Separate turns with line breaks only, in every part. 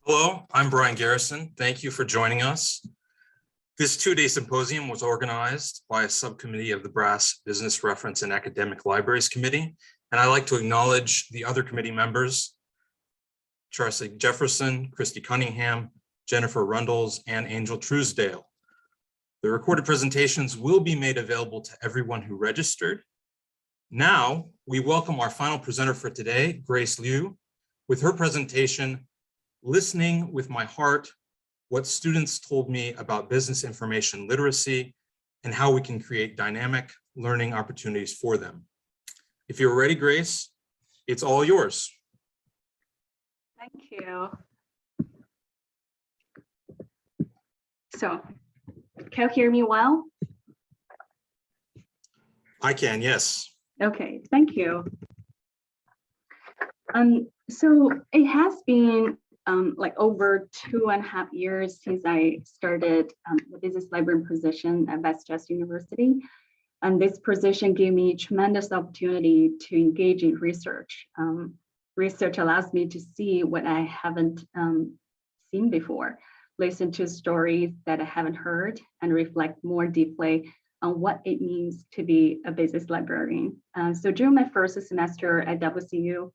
Hello, I'm Brian Garrison. Thank you for joining us. This two-day symposium was organized by a subcommittee of the Brass Business Reference and Academic Libraries Committee, and I'd like to acknowledge the other committee members, Charlie Jefferson, Christy Cunningham, Jennifer Rundles, and Angel Truesdale. The recorded presentations will be made available to everyone who registered. Now, we welcome our final presenter for today, Grace Liu, with her presentation, Listening with My Heart, What Students Told Me About Business Information Literacy and How We Can Create Dynamic Learning Opportunities for Them. If you're ready, Grace, it's all yours.
Thank you. So, can you hear me well?
I can, yes.
Okay, thank you. So it has been like over 2.5 years since I started the business librarian position at West Chester University. And this position gave me tremendous opportunity to engage in research. Research allows me to see what I haven't seen before, listen to stories that I haven't heard, and reflect more deeply on what it means to be a business librarian. So during my first semester at WCU,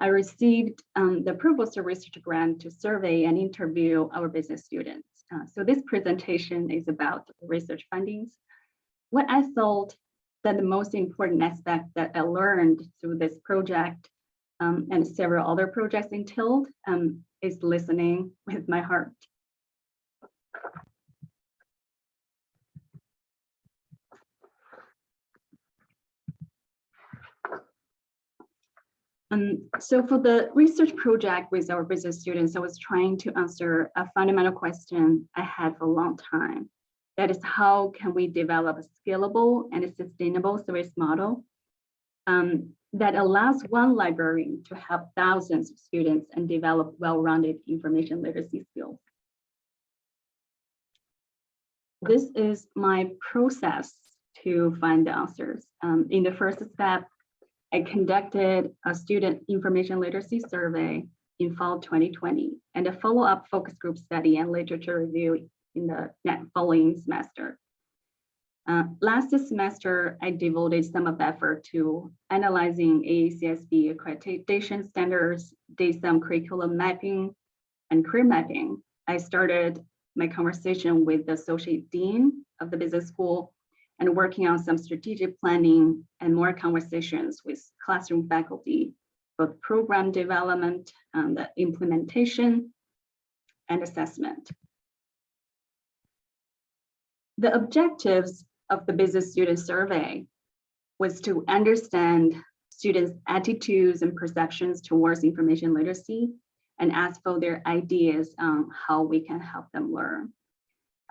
I received the Provost Research Grant to survey and interview our business students. So this presentation is about research findings. What I thought that the most important aspect that I learned through this project and several other projects entailed is listening with my heart. So for the research project with our business students, I was trying to answer a fundamental question I had for a long time. That is, how can we develop a scalable and a sustainable service model that allows one librarian to help thousands of students and develop well-rounded information literacy skills? This is my process to find the answers. In the first step, I conducted a student information literacy survey in fall 2020 and a follow-up focus group study and literature review in the following semester. Last semester, I devoted some of the effort to analyzing AACSB accreditation standards, did some curriculum mapping and career mapping. I started my conversation with the associate dean of the business school and working on some strategic planning and more conversations with classroom faculty, both program development, the implementation, and assessment. The objectives of the business student survey was to understand students' attitudes and perceptions towards information literacy and ask for their ideas on how we can help them learn.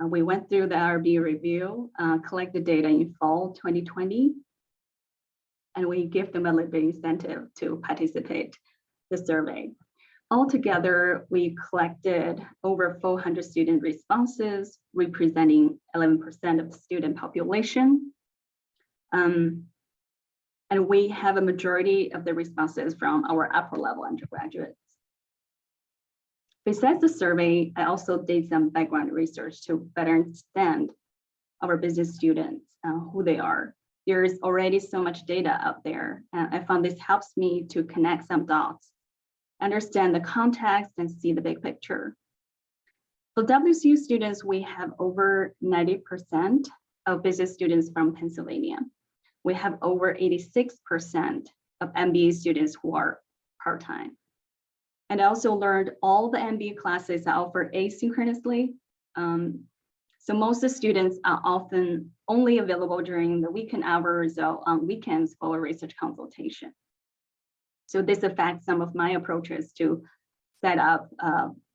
We went through the IRB review, collected data in fall 2020, and we gave them a little bit incentive to participate in the survey. Altogether, we collected over 400 student responses, representing 11% of the student population. And we have a majority of the responses from our upper level undergraduates. Besides the survey, I also did some background research to better understand our business students, who they are. There is already so much data out there. I found this helps me to connect some dots, understand the context, and see the big picture. For WCU students, we have over 90% of business students from Pennsylvania. We have over 86% of MBA students who are part-time. And I also learned all the MBA classes are offered asynchronously. So most of the students are often only available during the weekend hours or on weekends for research consultation. So this affects some of my approaches to set up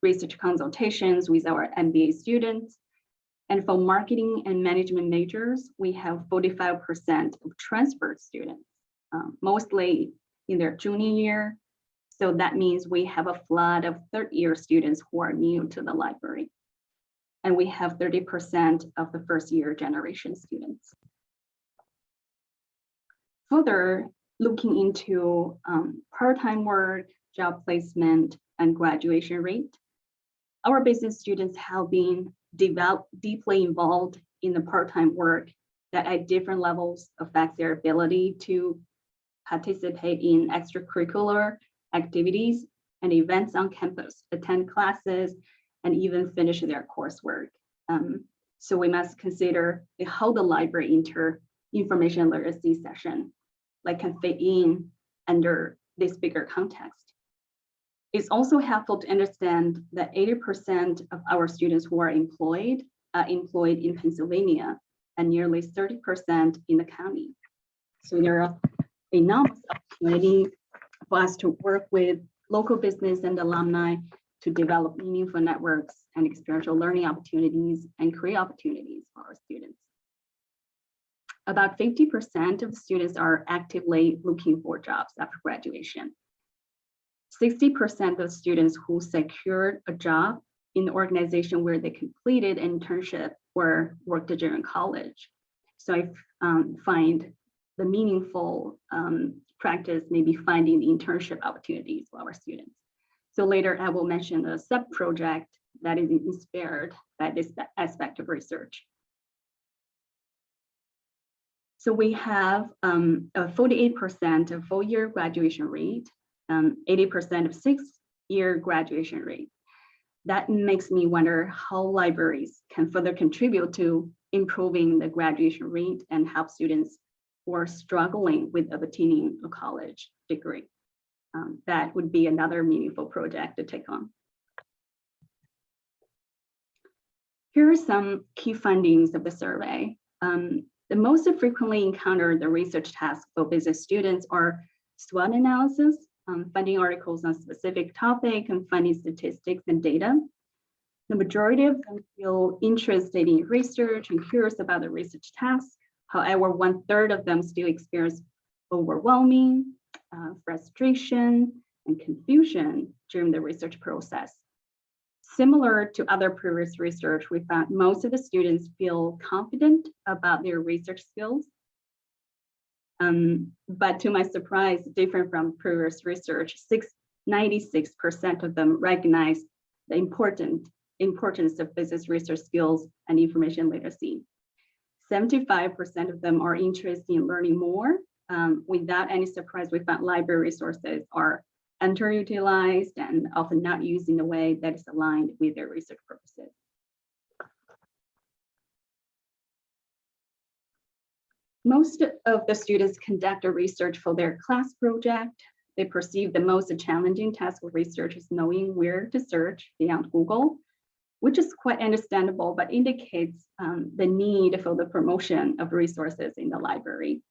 research consultations with our MBA students. And for marketing and management majors, we have 45% of transfer students, mostly in their junior year. So that means we have a flood of third-year students who are new to the library. And we have 30% of the first-year generation students. Further, looking into part-time work, job placement, and graduation rate, Our business students have been deeply involved in the part-time work that at different levels affects their ability to participate in extracurricular activities and events on campus, attend classes, and even finish their coursework. So we must consider how the library information literacy session can fit in under this bigger context. It's also helpful to understand that 80% of our students who are employed in Pennsylvania and nearly 30% in the county. So there are enormous opportunities for us to work with local business and alumni to develop meaningful networks and experiential learning opportunities and career opportunities for our students. About 50% of the students are actively looking for jobs after graduation. 60% of students who secured a job in the organization where they completed an internship or worked during college. So I find the meaningful practice maybe finding the internship opportunities for our students. So later I will mention a sub-project that is inspired by this aspect of research. So we have a 48% of full-year graduation rate, 80% of six-year graduation rate. That makes me wonder how libraries can further contribute to improving the graduation rate and help students who are struggling with obtaining a college degree. That would be another meaningful project to take on. Here are some key findings of the survey. The most frequently encountered the research tasks for business students are SWOT analysis, finding articles on specific topic and finding statistics and data. The majority of them feel interested in research and curious about the research task. However, 1/3 of them still experience overwhelming, frustration, and confusion during the research process. Similar to other previous research, we found most of the students feel confident about their research skills. But to my surprise, different from previous research, 96% of them recognize the importance of business research skills and information literacy. 75% of them are interested in learning more. Without any surprise, we found library resources are underutilized and often not used in a way that is aligned with their research purposes. Most of the students conduct a research for their class project. They perceive the most challenging task of research is knowing where to search beyond Google, which is quite understandable, but indicates the need for the promotion of resources in the library.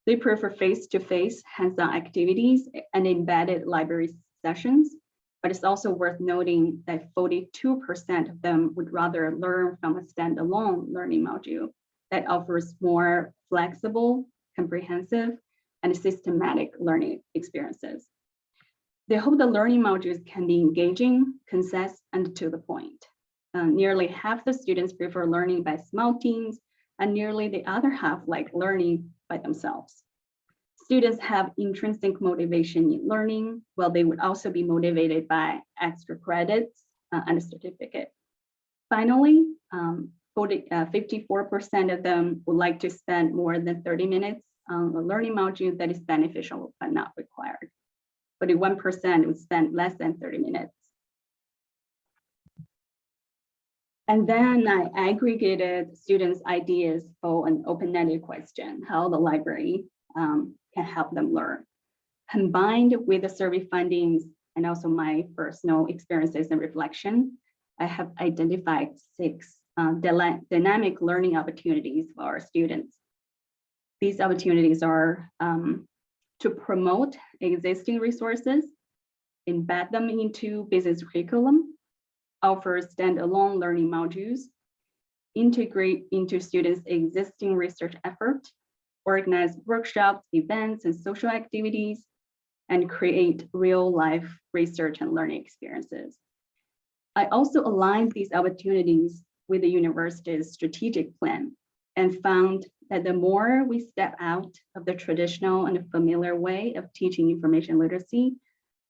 They prefer face-to-face hands-on activities and embedded library sessions, but it's also worth noting that 42% of them would rather learn from a standalone learning module that offers more flexible, comprehensive, and systematic learning experiences. They hope the learning modules can be engaging, concise, and to the point. Nearly half the students prefer learning by small teams, and nearly the other half like learning by themselves. Students have intrinsic motivation in learning, while they would also be motivated by extra credits and a certificate. Finally, 54% of them would like to spend more than 30 minutes on a learning module that is beneficial but not required. 41% would spend less than 30 minutes. And then I aggregated students' ideas for an open-ended question, how the library can help them learn. Combined with the survey findings and also my personal experiences and reflection, I have identified 6 dynamic learning opportunities for our students. These opportunities are to promote existing resources, embed them into business curriculum, offer standalone learning modules, integrate into students' existing research effort, organize workshops, events, and social activities, and create real-life research and learning experiences. I also aligned these opportunities with the university's strategic plan and found that the more we step out of the traditional and familiar way of teaching information literacy,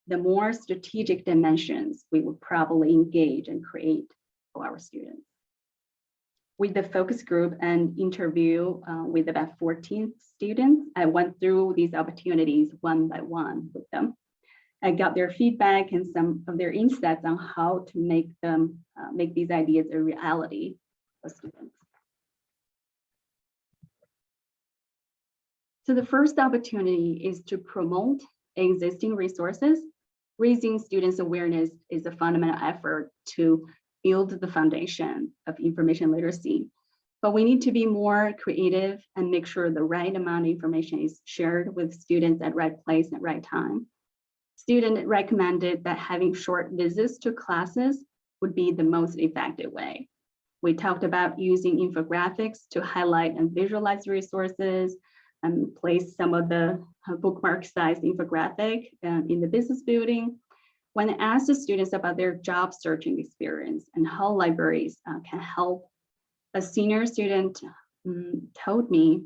the more strategic dimensions we would probably engage and create for our students. With the focus group and interview with about 14 students, I went through these opportunities one by one with them. I got their feedback and some of their insights on how to make these ideas a reality for students. So the first opportunity is to promote existing resources. Raising students' awareness is a fundamental effort to build the foundation of information literacy. But we need to be more creative and make sure the right amount of information is shared with students at right place at right time. Student recommended that having short visits to classes would be the most effective way. We talked about using infographics to highlight and visualize resources and place some of the bookmark-sized infographic in the business building. When I asked the students about their job searching experience and how libraries can help, a senior student told me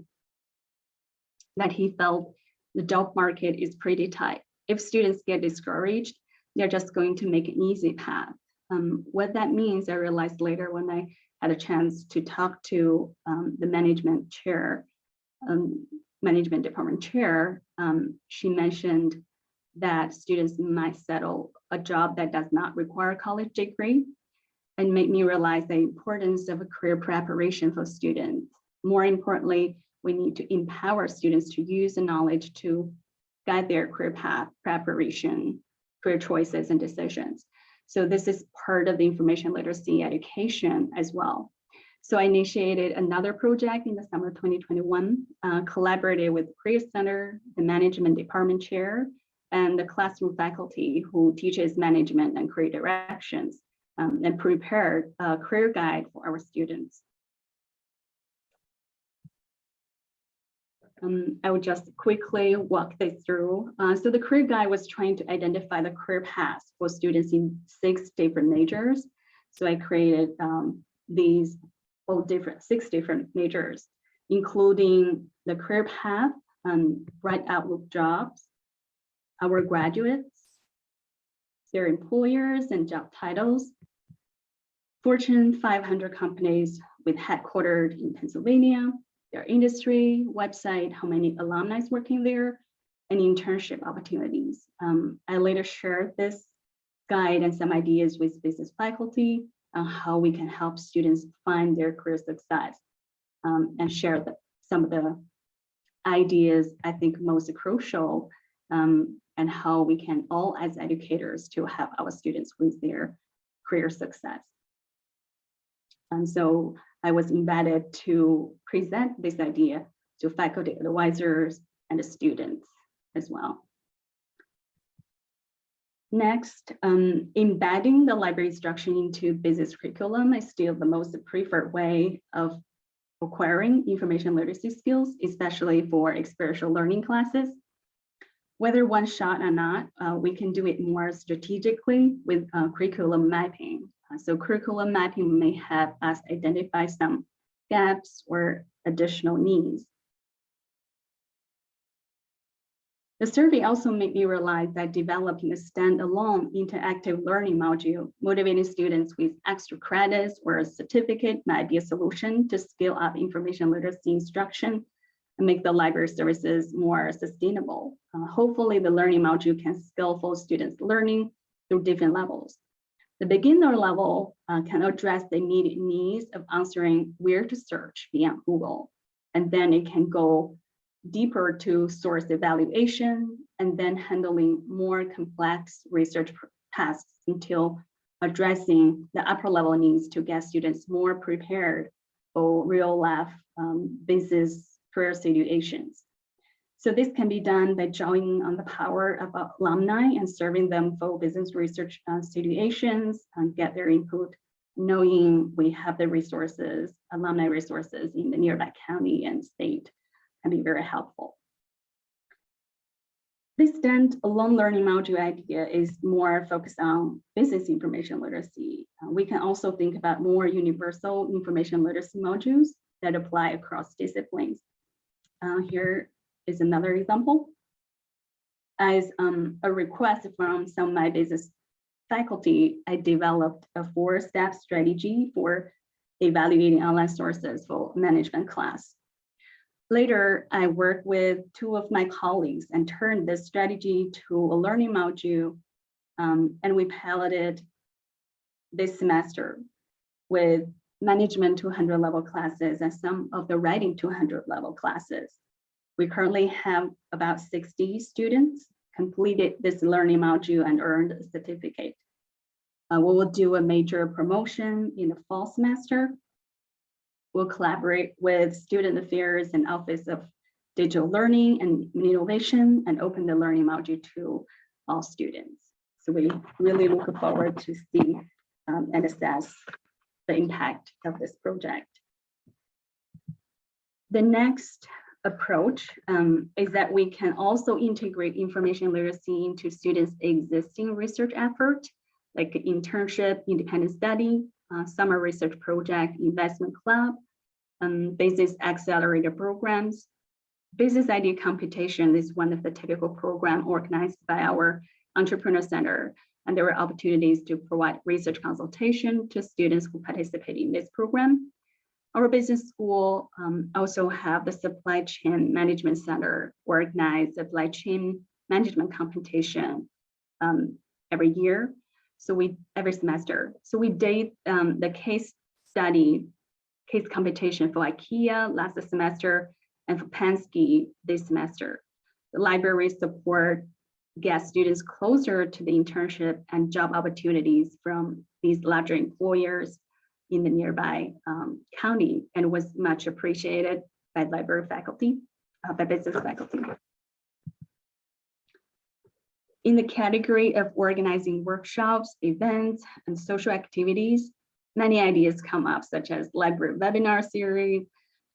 that he felt the job market is pretty tight. If students get discouraged, they're just going to make an easy path. What that means, I realized later when I had a chance to talk to the management department chair, she mentioned that students might settle a job that does not require a college degree, and made me realize the importance of a career preparation for students. More importantly, we need to empower students to use the knowledge to guide their career path, preparation, career choices, and decisions. So this is part of the information literacy education as well. So I initiated another project in the summer 2021, collaborated with the Career Center, the management department chair, and the classroom faculty who teaches management and career directions, and prepared a career guide for our students. I would just quickly walk this through. So the career guide was trying to identify the career paths for students in 6 different majors. So I created these 6 different majors, including the career path, bright outlook jobs, our graduates, their employers and job titles, Fortune 500 companies with headquartered in Pennsylvania, their industry, website, how many alumni working there, and internship opportunities. I later shared this guide and some ideas with business faculty on how we can help students find their career success, and share some of the ideas I think most crucial, and how we can all as educators to help our students with their career success. And so I was invited to present this idea to faculty advisors and the students as well. Next, embedding the library instruction into business curriculum is still the most preferred way of acquiring information literacy skills, especially for experiential learning classes. Whether one shot or not, we can do it more strategically with curriculum mapping. So curriculum mapping may help us identify some gaps or additional needs. The survey also made me realize that developing a standalone interactive learning module motivating students with extra credits or a certificate might be a solution to scale up information literacy instruction and make the library services more sustainable. Hopefully the learning module can skillful students learning through different levels. The beginner level can address the immediate needs of answering where to search beyond Google. And then it can go deeper to source evaluation and then handling more complex research tasks until addressing the upper level needs to get students more prepared for real life business career situations. So this can be done by drawing on the power of alumni and serving them for business research situations and get their input, knowing we have the resources, alumni resources in the nearby county and state can be very helpful. This standalone learning module idea is more focused on business information literacy. We can also think about more universal information literacy modules that apply across disciplines. Here is another example. As a request from some of my business faculty, I developed a 4-step strategy for evaluating online sources for management class. Later, I worked with 2 of my colleagues and turned this strategy to a learning module, and we piloted this semester with management 200 level classes and some of the writing 200 level classes. We currently have about 60 students completed this learning module and earned a certificate. We will do a major promotion in the fall semester. We'll collaborate with Student Affairs and Office of Digital Learning and Innovation and open the learning module to all students. So we really look forward to see and assess the impact of this project. The next approach is that we can also integrate information literacy into students' existing research effort, like internship, independent study, summer research project, investment club, business accelerator programs. Business idea computation is one of the typical programs organized by our Entrepreneur Center, and there were opportunities to provide research consultation to students who participate in this program. Our business school also have the Supply Chain Management Center organize supply chain management competition every year. Every semester. So we did the case competition for IKEA last semester and for Penske this semester. The library support get students closer to the internship and job opportunities from these larger employers in the nearby county, and was much appreciated by library faculty, by business faculty. In the category of organizing workshops, events, and social activities, many ideas come up, such as library webinar series,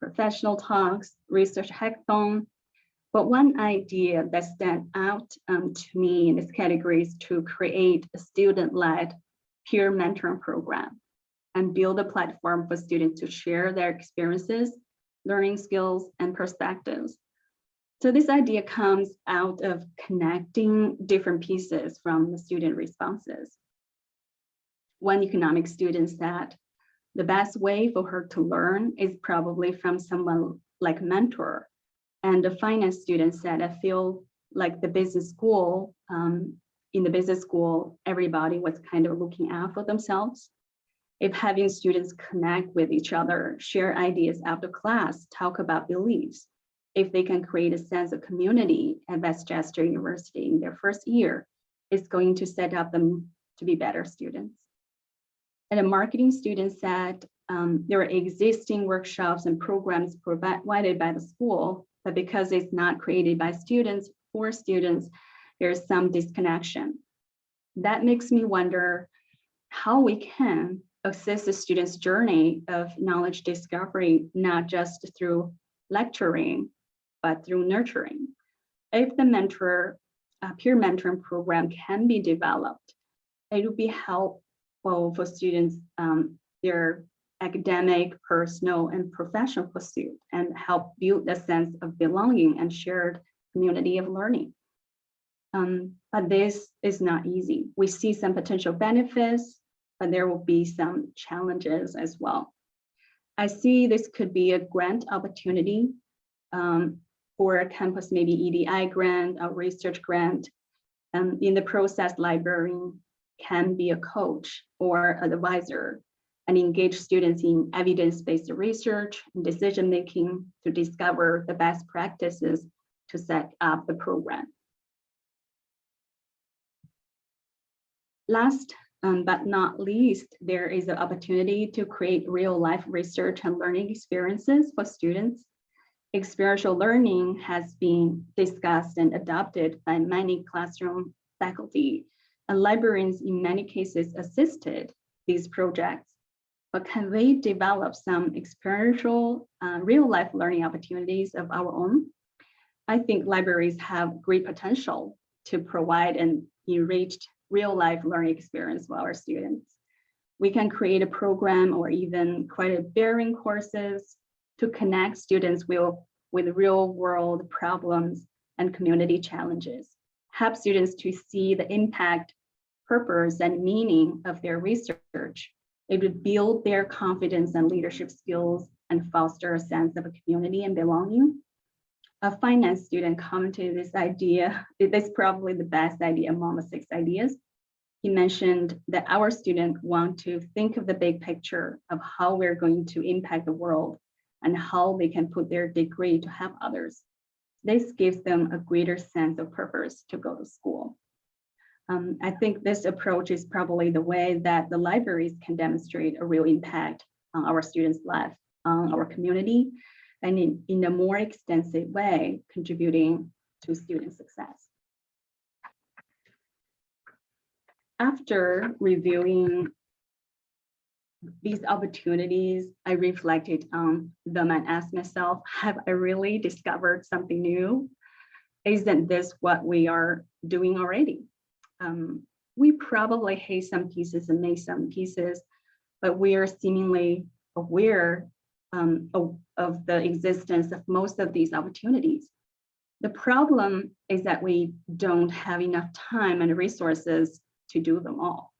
professional talks, research hackathon. But one idea that stands out to me in this category is to create a student-led peer mentoring program and build a platform for students to share their experiences, learning skills, and perspectives. So this idea comes out of connecting different pieces from the student responses. One economics student said, the best way for her to learn is probably from someone like a mentor. And the finance student said, I feel like the business school, in the business school, everybody was kind of looking out for themselves. If having students connect with each other, share ideas after class, talk about beliefs, if they can create a sense of community at Westchester University in their first year, it's going to set up them to be better students. And a marketing student said, there are existing workshops and programs provided by the school, but because it's not created by students for students, there's some disconnection. That makes me wonder how we can assist the students' journey of knowledge discovery, not just through lecturing, but through nurturing. If the peer mentoring program can be developed, it would be helpful for students, their academic, personal, and professional pursuit, and help build a sense of belonging and shared community of learning. But this is not easy. We see some potential benefits, but there will be some challenges as well. I see this could be a grant opportunity for a campus, maybe EDI grant or research grant. In the process, librarian can be a coach or an advisor and engage students in evidence-based research and decision-making to discover the best practices to set up the program. Last but not least, there is an opportunity to create real-life research and learning experiences for students. Experiential learning has been discussed and adopted by many classroom faculty, and librarians in many cases assisted these projects. But can we develop some experiential real-life learning opportunities of our own? I think libraries have great potential to provide an enriched real-life learning experience for our students. We can create a program or even credit-bearing courses to connect students with real-world problems and community challenges, help students to see the impact, purpose, and meaning of their research. It would build their confidence and leadership skills and foster a sense of a community and belonging. A finance student commented this idea. It's probably the best idea among the 6 ideas. He mentioned that our students want to think of the big picture of how we're going to impact the world and how they can put their degree to help others. This gives them a greater sense of purpose to go to school. I think this approach is probably the way that the libraries can demonstrate a real impact on our students' life, on our community, and in a more extensive way, contributing to student success. After reviewing these opportunities, I reflected on them and asked myself, have I really discovered something new? Isn't this what we are doing already? We probably hate some pieces and make some pieces, but we are seemingly aware of the existence of most of these opportunities. The problem is that we don't have enough time and resources to do them all.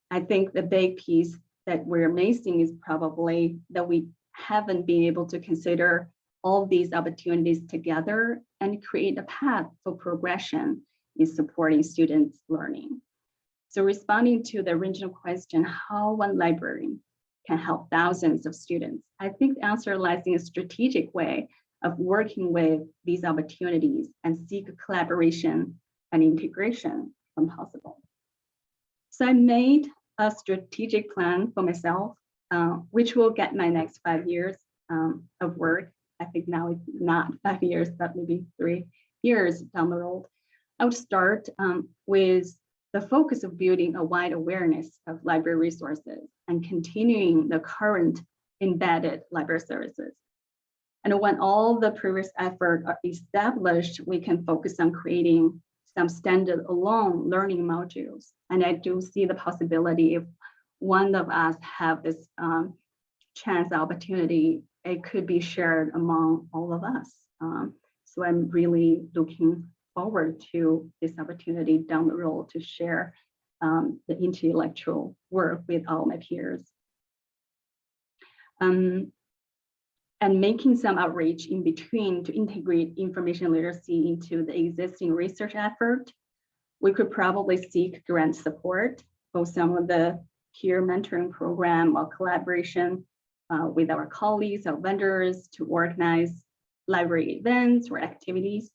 I think the big piece that we're missing is probably that we haven't been able to consider all these opportunities together and create a path for progression in supporting students' learning. So responding to the original question, how one librarian can help thousands of students, I think the answer lies in a strategic way of working with these opportunities and seek collaboration and integration when possible. So I made a strategic plan for myself, which will get my next 5 years of work. I think now it's not 5 years, but maybe 3 years down the road. I would start with the focus of building a wide awareness of library resources and continuing the current embedded library services. And when all the previous efforts are established, we can focus on creating some standalone learning modules. And I do see the possibility if one of us have this chance opportunity, it could be shared among all of us. So I'm really looking forward to this opportunity down the road to share the intellectual work with all my peers. And making some outreach in between to integrate information literacy into the existing research effort. We could probably seek grant support for some of the peer mentoring program or collaboration with our colleagues or vendors to organize library events or activities.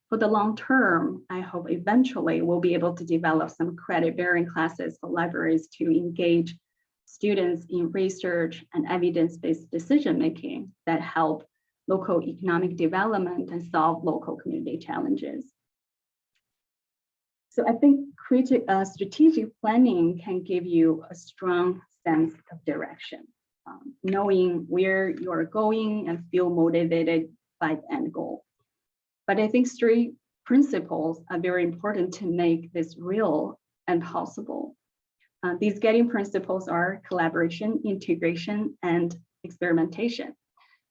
For the long term, I hope eventually we'll be able to develop some credit-bearing classes for libraries to engage students in research and evidence-based decision-making that help local economic development and solve local community challenges. So I think strategic planning can give you a strong sense of direction, knowing where you're going and feel motivated by the end goal. But I think 3 principles are very important to make this real and possible. These guiding principles are collaboration, integration, and experimentation.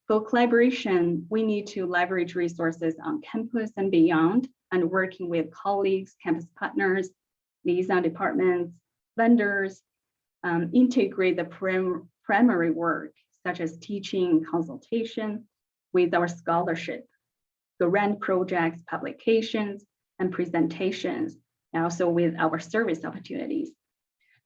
For collaboration, we need to leverage resources on campus and beyond, and working with colleagues, campus partners, liaison departments, vendors, integrate the primary work, such as teaching, consultation, with our scholarship, grant projects, publications, and presentations, and also with our service opportunities.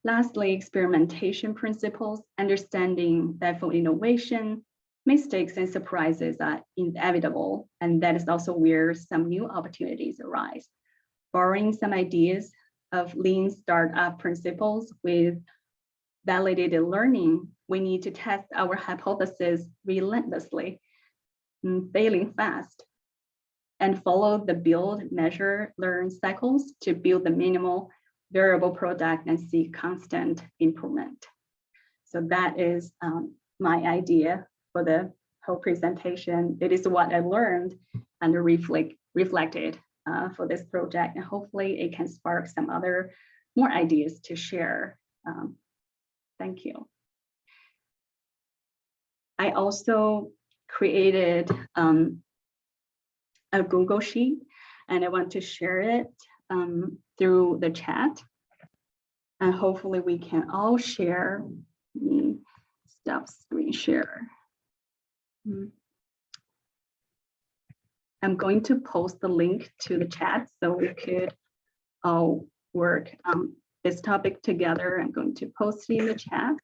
Lastly, experimentation principles, understanding that for innovation, mistakes and surprises are inevitable, and that is also where some new opportunities arise. Borrowing some ideas of lean startup principles with validated learning, we need to test our hypothesis relentlessly, failing fast, and follow the build, measure, learn cycles to build the minimal variable product and see constant improvement. So that is my idea for the whole presentation. It is what I learned and reflected for this project, and hopefully it can spark some other more ideas to share. Thank you. I also created a Google Sheet, and I want to share it through the chat. And hopefully we can all share. Stop screen share. I'm going to post the link to the chat so we could all work on this topic together. I'm going to post it in the chat.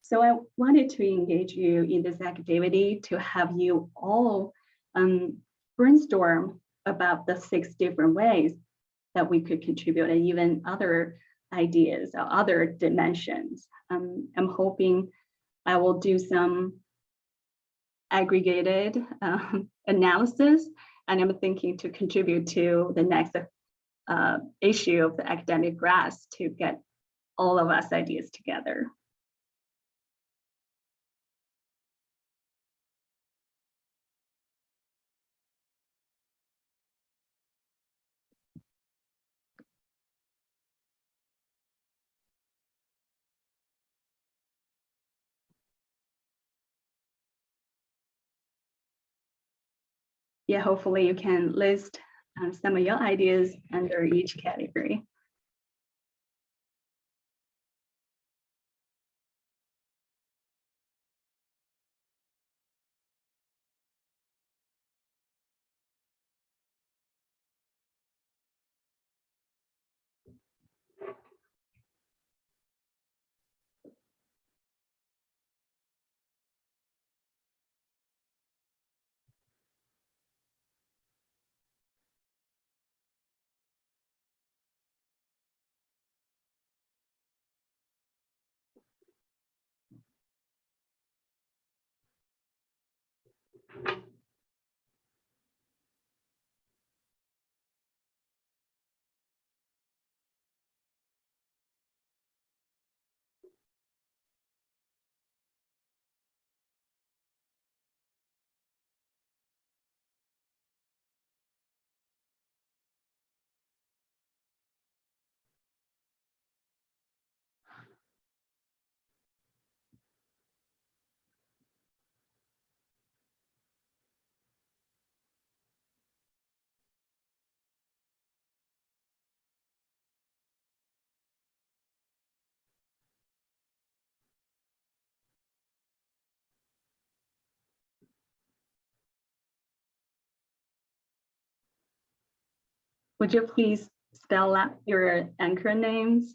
So I wanted to engage you in this activity to have you all brainstorm about the 6 different ways that we could contribute, and even other ideas or other dimensions. I'm hoping I will do some aggregated analysis, and I'm thinking to contribute to the next issue of the academic grass to get all of us ideas together. Yeah, hopefully you can list some of your ideas under each category. Would you please spell out your anchor names?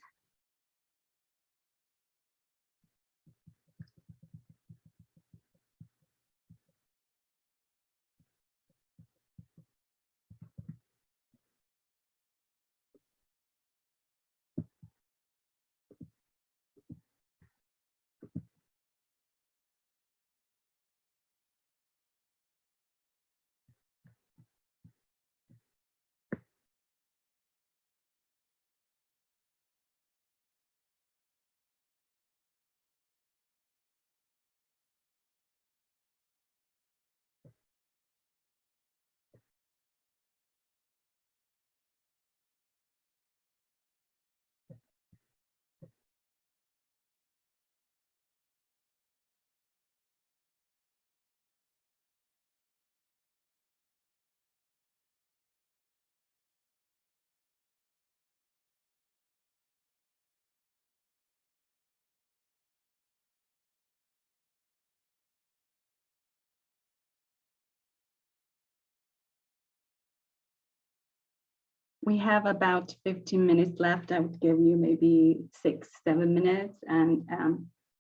We have about 15 minutes left. I would give you maybe 6-7 minutes, and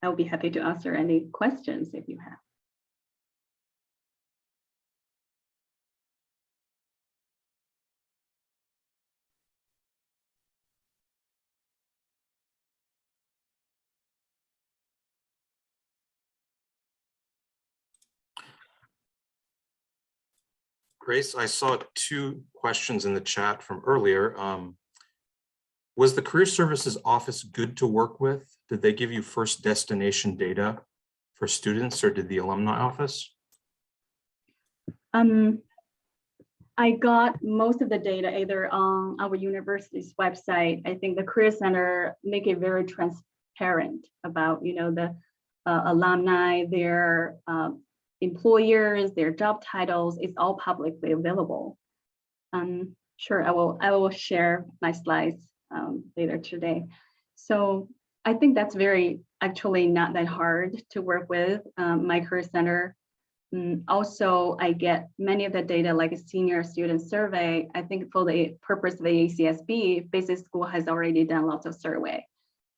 I'll be happy to answer any questions if you have.
Grace, I saw 2 questions in the chat from earlier. Was the Career Services Office good to work with? Did they give you first destination data for students, or did the Alumni Office?
I got most of the data either on our university's website. I think the Career Center make it very transparent about, the alumni, their employers, their job titles. It's all publicly available. Sure, I will share my slides later today. So I think that's actually not that hard to work with my career center. Also, I get many of the data like a senior student survey. I think for the purpose of the ACSB, business school has already done lots of survey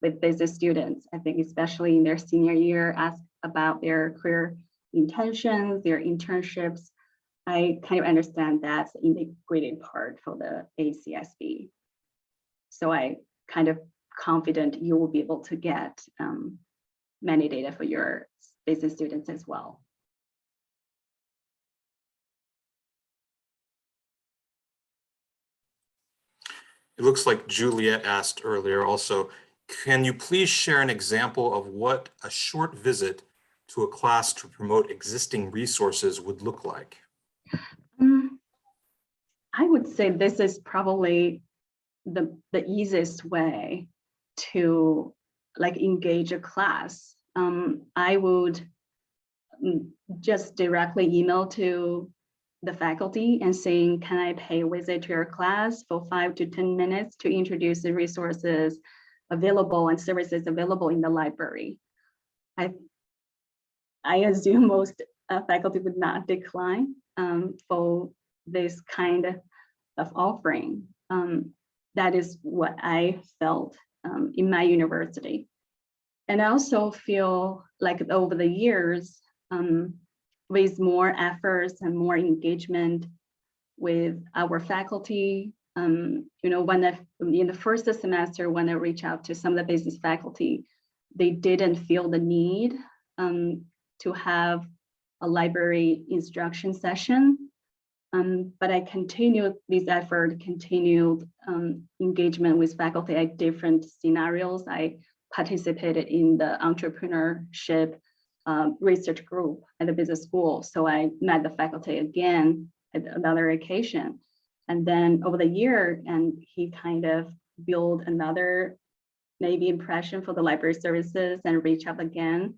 with business students. I think especially in their senior year, ask about their career intentions, their internships. I kind of understand that's the integrated part for the ACSB. So I kind of confident you will be able to get many data for your business students as well.
It looks like Juliet asked earlier also, can you please share an example of what a short visit to a class to promote existing resources would look like?
I would say this is probably the easiest way to like engage a class. I would just directly email to the faculty and saying, can I pay a visit to your class for 5 to 10 minutes to introduce the resources available and services available in the library? I assume most faculty would not decline for this kind of offering. That is what I felt in my university. And I also feel like over the years, with more efforts and more engagement with our faculty, when in the first semester, when I reached out to some of the business faculty, they didn't feel the need to have a library instruction session. But I continued this effort, continued engagement with faculty at different scenarios. I participated in the entrepreneurship research group at the business school. So I met the faculty again at another occasion. And then over the year, and he kind of built another maybe impression for the library services and reach out again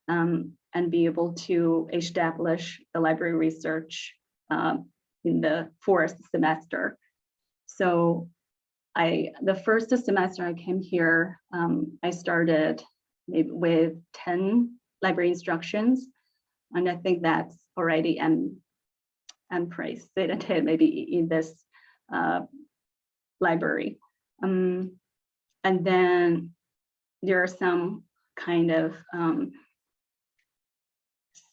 and be able to establish the library research in the 4th semester. So the first semester I came here, I started maybe with 10 library instructions. And I think that's already unprecedented maybe in this library. And then there are some kind of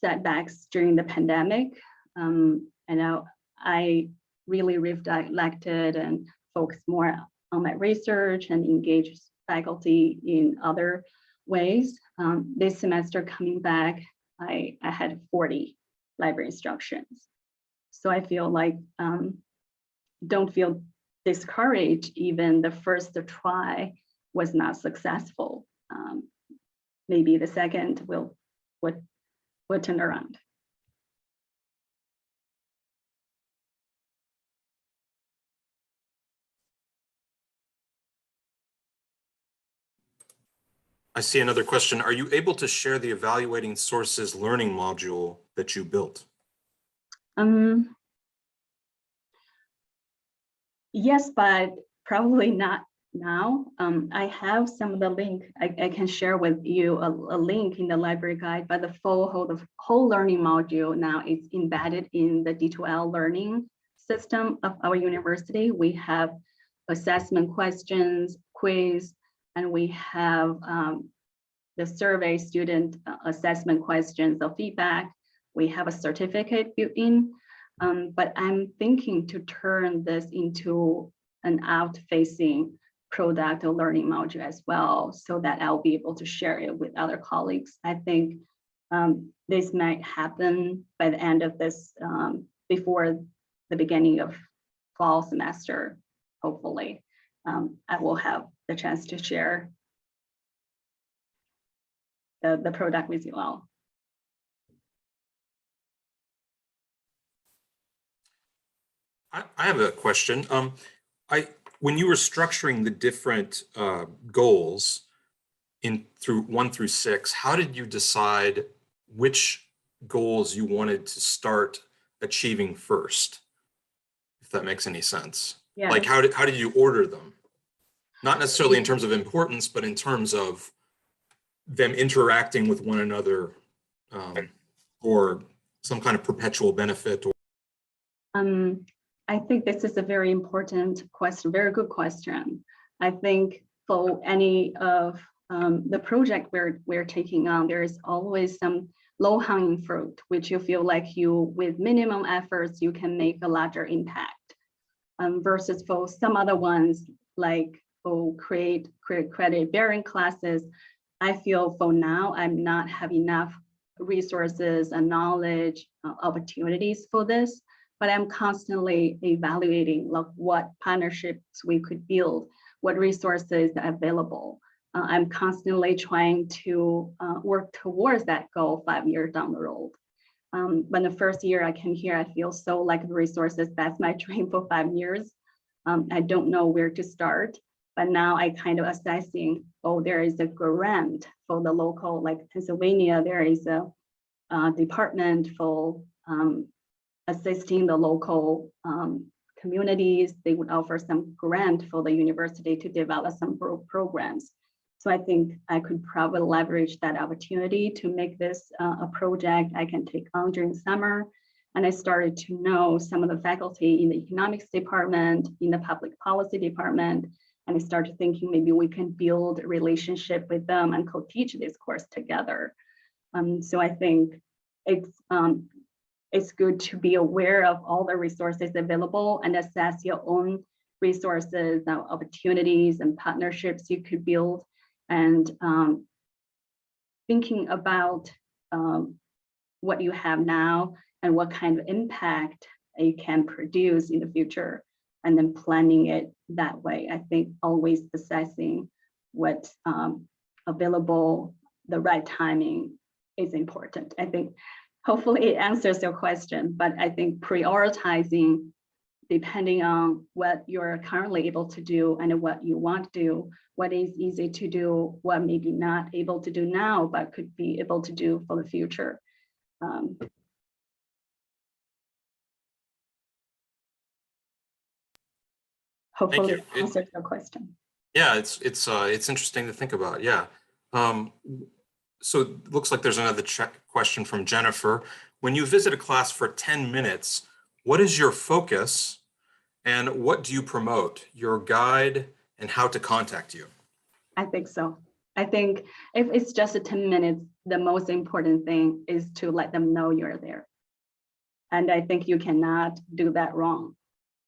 setbacks during the pandemic. And now I really reflected and focused more on my research and engaged faculty in other ways. This semester coming back, I had 40 library instructions. So I feel like don't feel discouraged even the first try was not successful. Maybe the second would turn around.
I see another question. Are you able to share the evaluating sources learning module that you built?
Yes, but probably not now. I have some of the link. I can share with you a link in the library guide, but the whole learning module now is embedded in the D2L learning system of our university. We have assessment questions, quiz, and we have the survey student assessment questions or feedback. We have a certificate built in, but I'm thinking to turn this into an out-facing product or learning module as well, so that I'll be able to share it with other colleagues. I think this might happen by the end of this, before the beginning of fall semester, hopefully. I will have the chance to share the product with you all.
I have a question. When you were structuring the different goals through 1 through 6, how did you decide which goals you wanted to start achieving first, if that makes any sense?
Yeah.
Like how did you order them? Not necessarily in terms of importance, but in terms of them interacting with one another, or some kind of perpetual benefit.
I think this is a very important question, very good question. I think for any of the project we're taking on, there is always some low-hanging fruit, which you feel like with minimum efforts, you can make a larger impact. Versus for some other ones, like for create credit bearing classes, I feel for now, I'm not have enough resources and knowledge opportunities for this, but I'm constantly evaluating like what partnerships we could build, what resources are available. I'm constantly trying to work towards that goal 5 years down the road. When the first year I came here, I feel so like the resources, that's my dream for 5 years. I don't know where to start, but now I kind of assessing, oh, there is a grant for the local, like Pennsylvania, there is a department for assisting the local communities. They would offer some grant for the university to develop some programs. So I think I could probably leverage that opportunity to make this a project I can take on during summer. And I started to know some of the faculty in the economics department, in the public policy department, and I started thinking maybe we can build a relationship with them and co-teach this course together. So I think it's good to be aware of all the resources available and assess your own resources, opportunities, and partnerships you could build. And thinking about what you have now and what kind of impact you can produce in the future, and then planning it that way. I think always assessing what's available, the right timing is important. I think hopefully it answers your question, but I think prioritizing depending on what you're currently able to do and what you want to do, what is easy to do, what maybe not able to do now, but could be able to do for the future. Hopefully it answers your question.
Yeah, it's interesting to think about. Yeah. So it looks like there's another question from Jennifer. When you visit a class for 10 minutes, what is your focus and what do you promote? Your guide and how to contact you?
I think so. I think if it's just 10 minutes, the most important thing is to let them know you're there. And I think you cannot do that wrong.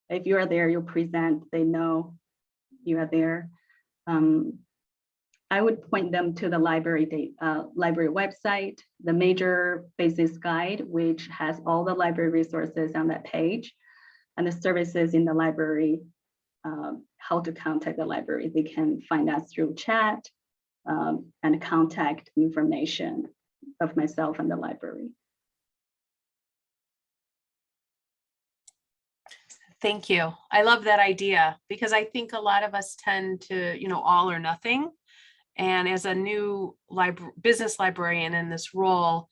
If you are there, you present, they know you are there. I would point them to the library website, the major business guide, which has all the library resources on that page, and the services in the library, how to contact the library. They can find us through chat and contact information of myself and the library.
Thank you. I love that idea because I think a lot of us tend to, all or nothing. And as a new business librarian in this role,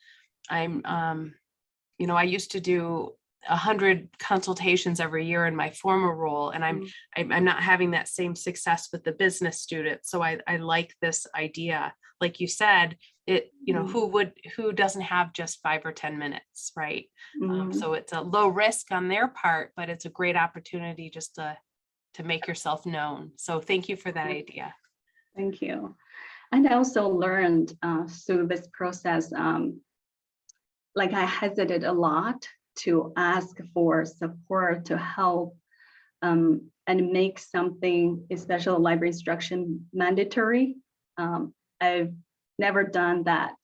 I'm, I used to do 100 consultations every year in my former role, and I'm not having that same success with the business students. So I like this idea. Like you said, who doesn't have just 5 or 10 minutes, right? So it's a low risk on their part, but it's a great opportunity just to make yourself known. So thank you for that idea.
Thank you. And I also learned through this process, like I hesitated a lot to ask for support to help and make something, especially library instruction, mandatory. I've never done that.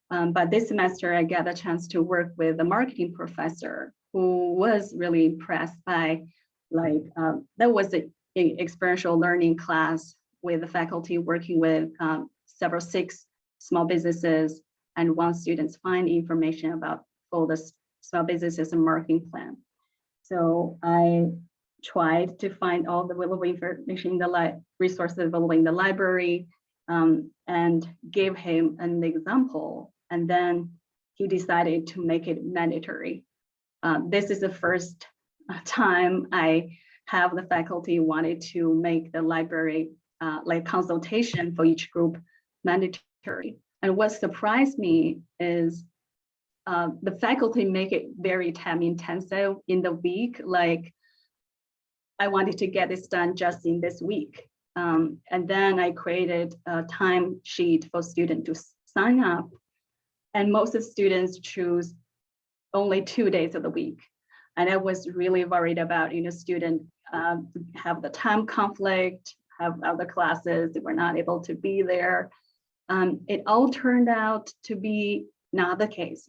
But this semester, I got a chance to work with a marketing professor who was really impressed by, that was an experiential learning class with the faculty working with several 6 small businesses, and want students find information about all the small businesses and marketing plan. So I tried to find all the available information in the resources available in the library, and gave him an example, and then he decided to make it mandatory. This is the first time I half the faculty wanted to make the library like consultation for each group mandatory. And what surprised me is the faculty make it very time intensive in the week. Like, I wanted to get this done just in this week. And then I created a time sheet for students to sign up. And most of the students choose only 2 days of the week. And I was really worried about, students have the time conflict, have other classes, they were not able to be there. It all turned out to be not the case.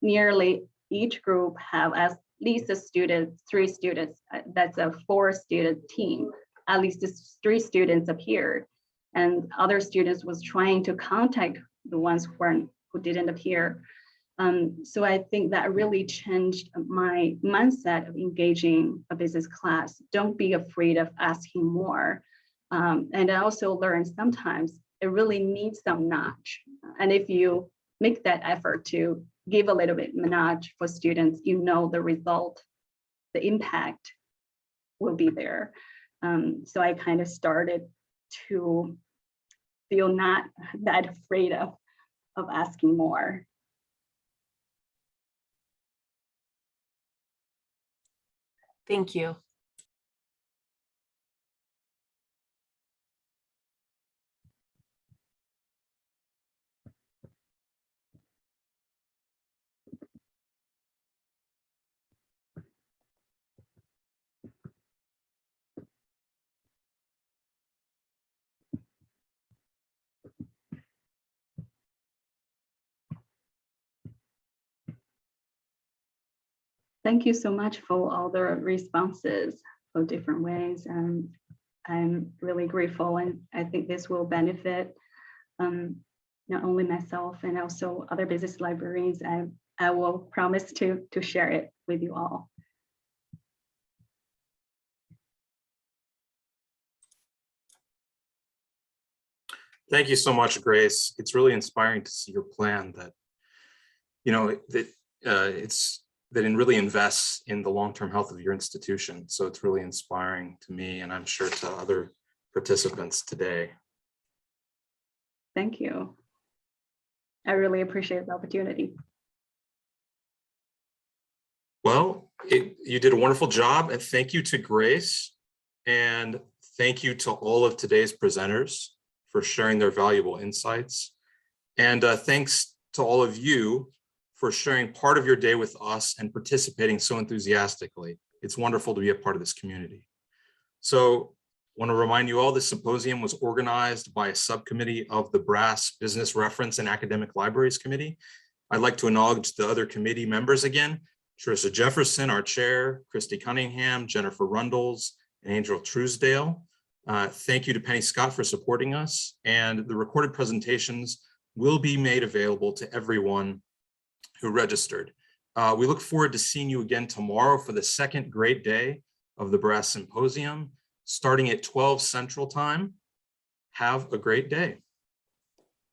Nearly each group have at least a student, 3 students. That's a 4-student team. At least 3 students appeared, and other students was trying to contact the ones who didn't appear. So I think that really changed my mindset of engaging a business class. Don't be afraid of asking more. And I also learned sometimes it really needs some nudge. And if you make that effort to give a little bit nudge for students, the result, the impact will be there. So I kind of started to feel not that afraid of asking more.
Thank you.
Thank you so much for all the responses for different ways. And I'm really grateful. And I think this will benefit not only myself and also other business librarians. I will promise to share it with you all.
Thank you so much, Grace. It's really inspiring to see your plan that, that it really invests in the long-term health of your institution. So it's really inspiring to me, and I'm sure to other participants today.
Thank you. I really appreciate the opportunity.
Well, you did a wonderful job, and thank you to Grace, and thank you to all of today's presenters for sharing their valuable insights. And thanks to all of you for sharing part of your day with us and participating so enthusiastically. It's wonderful to be a part of this community. So I want to remind you all, this symposium was organized by a subcommittee of the BRASS Business Reference and Academic Libraries Committee. I'd like to acknowledge the other committee members again: Teresa Jefferson, our chair, Christy Cunningham, Jennifer Rundles, and Angel Truesdale. Thank you to Penny Scott for supporting us, and the recorded presentations will be made available to everyone who registered. We look forward to seeing you again tomorrow for the second great day of the BRASS Symposium, starting at 12 Central Time. Have a great day.